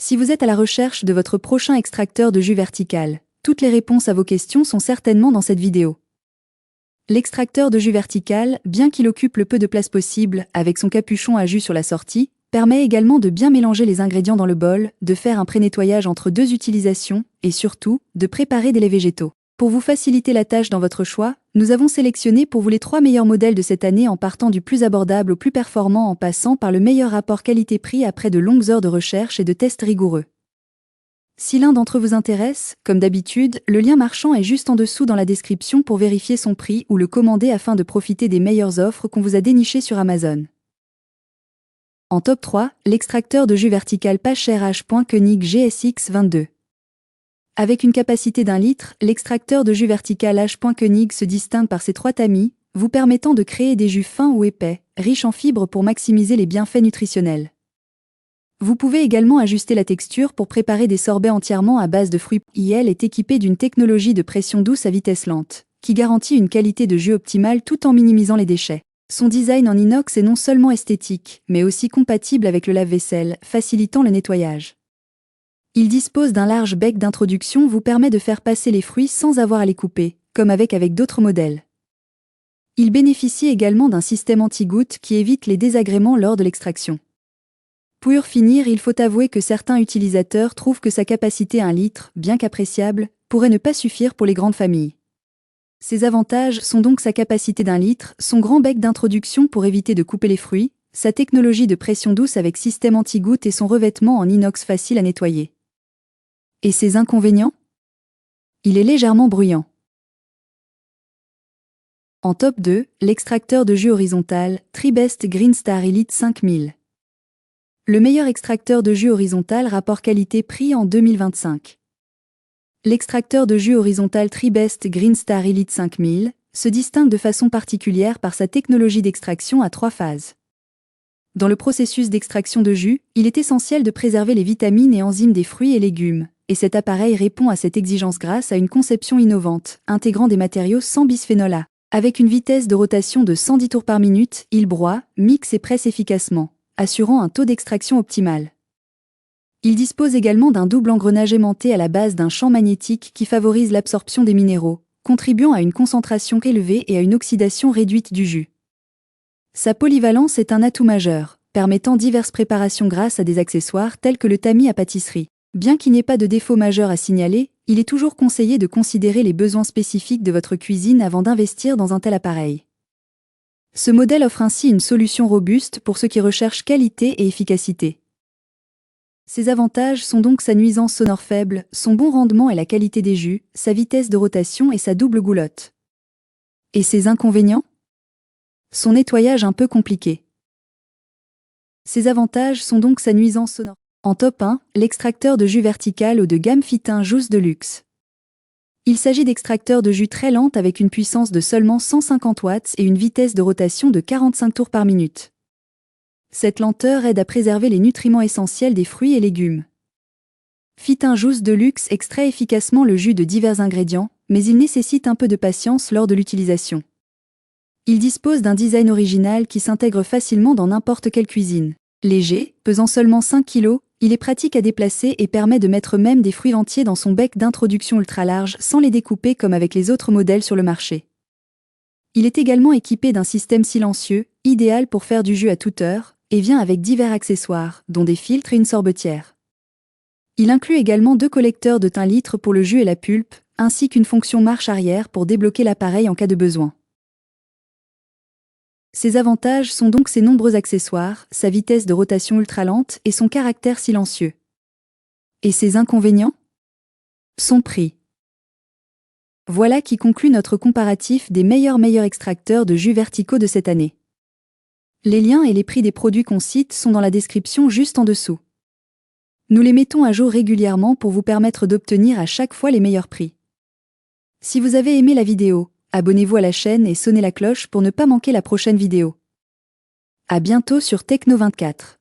Si vous êtes à la recherche de votre prochain extracteur de jus vertical, toutes les réponses à vos questions sont certainement dans cette vidéo. L'extracteur de jus vertical, bien qu'il occupe le peu de place possible avec son capuchon à jus sur la sortie, permet également de bien mélanger les ingrédients dans le bol, de faire un pré-nettoyage entre deux utilisations et surtout, de préparer des laits végétaux. Pour vous faciliter la tâche dans votre choix, nous avons sélectionné pour vous les 3 meilleurs modèles de cette année en partant du plus abordable au plus performant en passant par le meilleur rapport qualité-prix après de longues heures de recherche et de tests rigoureux. Si l'un d'entre eux vous intéresse, comme d'habitude, le lien marchand est juste en dessous dans la description pour vérifier son prix ou le commander afin de profiter des meilleures offres qu'on vous a dénichées sur Amazon. En top 3, l'extracteur de jus vertical pas cher H.Koenig GSX22. Avec une capacité d'1 litre, l'extracteur de jus vertical H.Koenig se distingue par ses 3 tamis, vous permettant de créer des jus fins ou épais, riches en fibres pour maximiser les bienfaits nutritionnels. Vous pouvez également ajuster la texture pour préparer des sorbets entièrement à base de fruits. Il est équipé d'une technologie de pression douce à vitesse lente, qui garantit une qualité de jus optimale tout en minimisant les déchets. Son design en inox est non seulement esthétique, mais aussi compatible avec le lave-vaisselle, facilitant le nettoyage. Il dispose d'un large bec d'introduction vous permet de faire passer les fruits sans avoir à les couper, comme avec d'autres modèles. Il bénéficie également d'un système anti-gouttes qui évite les désagréments lors de l'extraction. Pour finir, il faut avouer que certains utilisateurs trouvent que sa capacité 1 litre, bien qu'appréciable, pourrait ne pas suffire pour les grandes familles. Ses avantages sont donc sa capacité d'1 litre, son grand bec d'introduction pour éviter de couper les fruits, sa technologie de pression douce avec système anti-gouttes et son revêtement en inox facile à nettoyer. Et ses inconvénients? Il est légèrement bruyant. En top 2, l'extracteur de jus horizontal, Tribest Green Star Elite 5000. Le meilleur extracteur de jus horizontal rapport qualité-prix en 2025. L'extracteur de jus horizontal Tribest Green Star Elite 5000 se distingue de façon particulière par sa technologie d'extraction à 3 phases. Dans le processus d'extraction de jus, il est essentiel de préserver les vitamines et enzymes des fruits et légumes, et cet appareil répond à cette exigence grâce à une conception innovante, intégrant des matériaux sans bisphénol A. Avec une vitesse de rotation de 110 tours par minute, il broie, mixe et presse efficacement, assurant un taux d'extraction optimal. Il dispose également d'un double engrenage aimanté à la base d'un champ magnétique qui favorise l'absorption des minéraux, contribuant à une concentration élevée et à une oxydation réduite du jus. Sa polyvalence est un atout majeur, permettant diverses préparations grâce à des accessoires tels que le tamis à pâtisserie. Bien qu'il n'y ait pas de défaut majeur à signaler, il est toujours conseillé de considérer les besoins spécifiques de votre cuisine avant d'investir dans un tel appareil. Ce modèle offre ainsi une solution robuste pour ceux qui recherchent qualité et efficacité. Ses avantages sont donc sa nuisance sonore faible, son bon rendement et la qualité des jus, sa vitesse de rotation et sa double goulotte. Et ses inconvénients? Son nettoyage un peu compliqué. Ses avantages sont donc sa nuisance sonore. En top 1, l'extracteur de jus vertical haut de gamme Fitin Juice de luxe. Il s'agit d'extracteurs de jus très lents avec une puissance de seulement 150 watts et une vitesse de rotation de 45 tours par minute. Cette lenteur aide à préserver les nutriments essentiels des fruits et légumes. Fitin Juice de luxe extrait efficacement le jus de divers ingrédients, mais il nécessite un peu de patience lors de l'utilisation. Il dispose d'un design original qui s'intègre facilement dans n'importe quelle cuisine. Léger, pesant seulement 5 kg, il est pratique à déplacer et permet de mettre même des fruits entiers dans son bec d'introduction ultra large sans les découper comme avec les autres modèles sur le marché. Il est également équipé d'un système silencieux, idéal pour faire du jus à toute heure, et vient avec divers accessoires, dont des filtres et une sorbetière. Il inclut également 2 collecteurs de 1 litre pour le jus et la pulpe, ainsi qu'une fonction marche arrière pour débloquer l'appareil en cas de besoin. Ses avantages sont donc ses nombreux accessoires, sa vitesse de rotation ultra lente et son caractère silencieux. Et ses inconvénients? Son prix. Voilà qui conclut notre comparatif des meilleurs extracteurs de jus verticaux de cette année. Les liens et les prix des produits qu'on cite sont dans la description juste en dessous. Nous les mettons à jour régulièrement pour vous permettre d'obtenir à chaque fois les meilleurs prix. Si vous avez aimé la vidéo, abonnez-vous à la chaîne et sonnez la cloche pour ne pas manquer la prochaine vidéo. À bientôt sur Techno24.